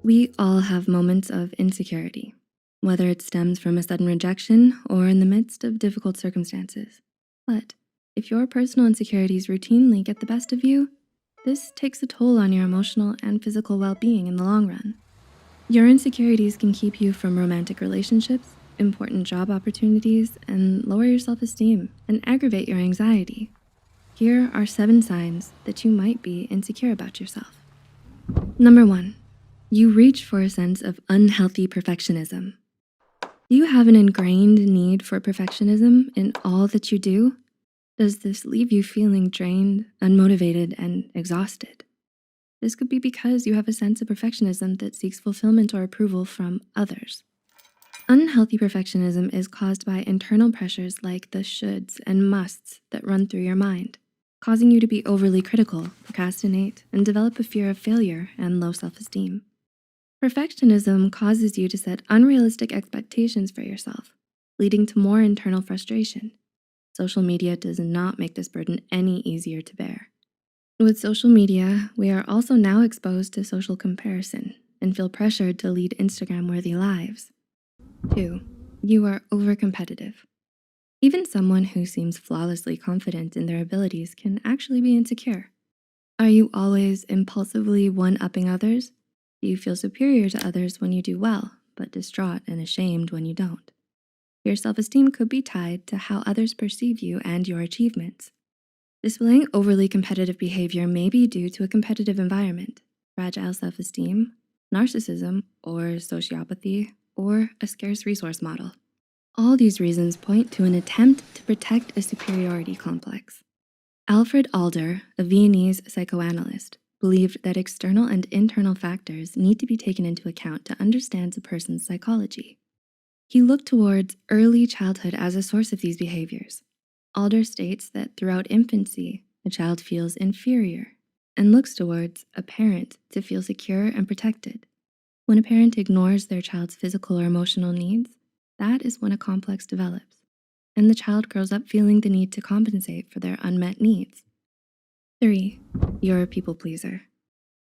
We all have moments of insecurity, whether it stems from a sudden rejection or in the midst of difficult circumstances. But if your personal insecurities routinely get the best of you, this takes a toll on your emotional and physical well-being in the long run. Your insecurities can keep you from romantic relationships, important job opportunities, and lower your self-esteem and aggravate your anxiety. Here are 7 signs that you might be insecure about yourself. Number 1, you reach for a sense of unhealthy perfectionism. Do you have an ingrained need for perfectionism in all that you do? Does this leave you feeling drained, unmotivated, and exhausted? This could be because you have a sense of perfectionism that seeks fulfillment or approval from others. Unhealthy perfectionism is caused by internal pressures like the shoulds and musts that run through your mind, causing you to be overly critical, procrastinate, and develop a fear of failure and low self-esteem. Perfectionism causes you to set unrealistic expectations for yourself, leading to more internal frustration. Social media does not make this burden any easier to bear. With social media, we are also now exposed to social comparison and feel pressured to lead Instagram-worthy lives. 2, you are overcompetitive. Even someone who seems flawlessly confident in their abilities can actually be insecure. Are you always impulsively one-upping others? Do you feel superior to others when you do well, but distraught and ashamed when you don't? Your self-esteem could be tied to how others perceive you and your achievements. Displaying overly competitive behavior may be due to a competitive environment, fragile self-esteem, narcissism, or sociopathy, or a scarce resource model. All these reasons point to an attempt to protect a superiority complex. Alfred Adler, a Viennese psychoanalyst, believed that external and internal factors need to be taken into account to understand a person's psychology. He looked towards early childhood as a source of these behaviors. Adler states that throughout infancy, a child feels inferior and looks towards a parent to feel secure and protected. When a parent ignores their child's physical or emotional needs, that is when a complex develops, and the child grows up feeling the need to compensate for their unmet needs. 3, you're a people pleaser.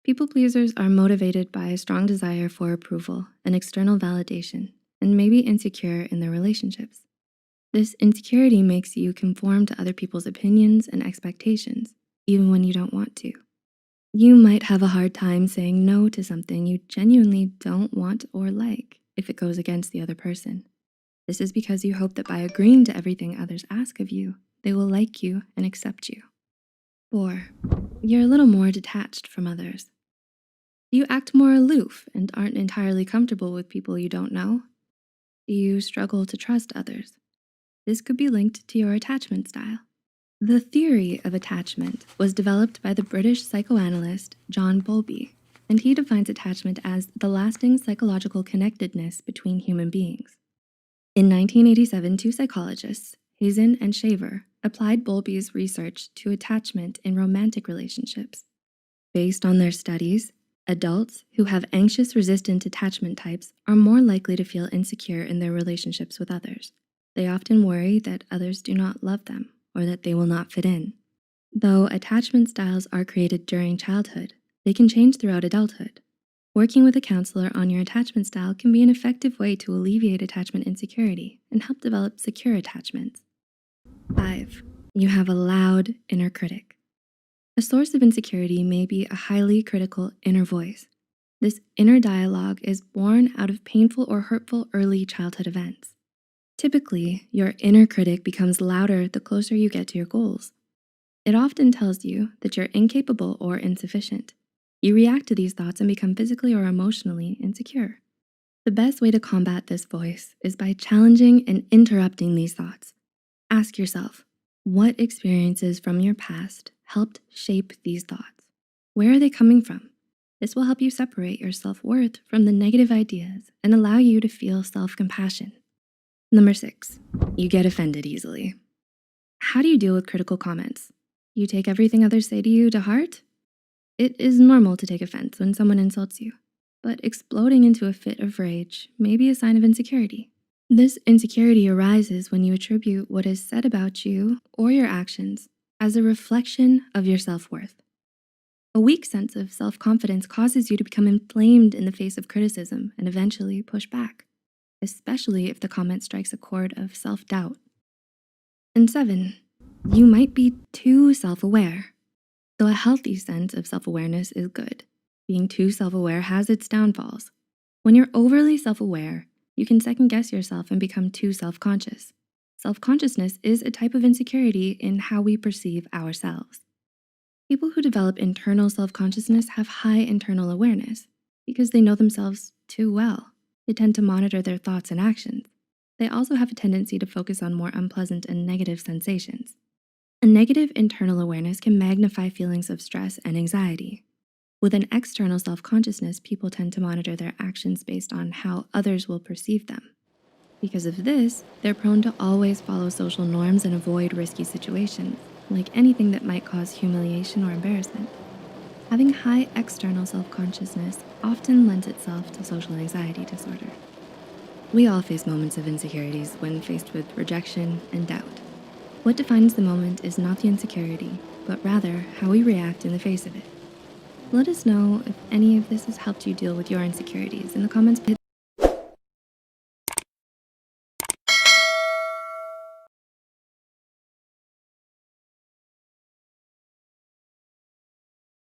People pleasers are motivated by a strong desire for approval and external validation, and may be insecure in their relationships. This insecurity makes you conform to other people's opinions and expectations, even when you don't want to. You might have a hard time saying no to something you genuinely don't want or like if it goes against the other person. This is because you hope that by agreeing to everything others ask of you, they will like you and accept you. 4, you're a little more detached from others. You act more aloof and aren't entirely comfortable with people you don't know. Do you struggle to trust others? This could be linked to your attachment style. The theory of attachment was developed by the British psychoanalyst John Bowlby, and he defines attachment as the lasting psychological connectedness between human beings. In 1987, 2 psychologists, Hazen and Shaver, applied Bowlby's research to attachment in romantic relationships. Based on their studies, adults who have anxious resistant attachment types are more likely to feel insecure in their relationships with others. They often worry that others do not love them or that they will not fit in. Though attachment styles are created during childhood, they can change throughout adulthood. Working with a counselor on your attachment style can be an effective way to alleviate attachment insecurity and help develop secure attachments. 5, you have a loud inner critic. A source of insecurity may be a highly critical inner voice. This inner dialogue is born out of painful or hurtful early childhood events. Typically, your inner critic becomes louder the closer you get to your goals. It often tells you that you're incapable or insufficient. You react to these thoughts and become physically or emotionally insecure. The best way to combat this voice is by challenging and interrupting these thoughts. Ask yourself, what experiences from your past helped shape these thoughts? Where are they coming from? This will help you separate your self-worth from the negative ideas and allow you to feel self-compassion. Number 6, you get offended easily. How do you deal with critical comments? You take everything others say to you to heart? It is normal to take offense when someone insults you, but exploding into a fit of rage may be a sign of insecurity. This insecurity arises when you attribute what is said about you or your actions as a reflection of your self-worth. A weak sense of self-confidence causes you to become inflamed in the face of criticism and eventually push back, especially if the comment strikes a chord of self-doubt. And 7, you might be too self-aware. Though a healthy sense of self-awareness is good, being too self-aware has its downfalls. When you're overly self-aware, you can second-guess yourself and become too self-conscious. Self-consciousness is a type of insecurity in how we perceive ourselves. People who develop internal self-consciousness have high internal awareness because they know themselves too well. They tend to monitor their thoughts and actions. They also have a tendency to focus on more unpleasant and negative sensations. A negative internal awareness can magnify feelings of stress and anxiety. With an external self-consciousness, people tend to monitor their actions based on how others will perceive them. Because of this, they're prone to always follow social norms and avoid risky situations, like anything that might cause humiliation or embarrassment. Having high external self-consciousness often lends itself to social anxiety disorder. We all face moments of insecurities when faced with rejection and doubt. What defines the moment is not the insecurity, but rather how we react in the face of it. Let us know if any of this has helped you deal with your insecurities in the comments below.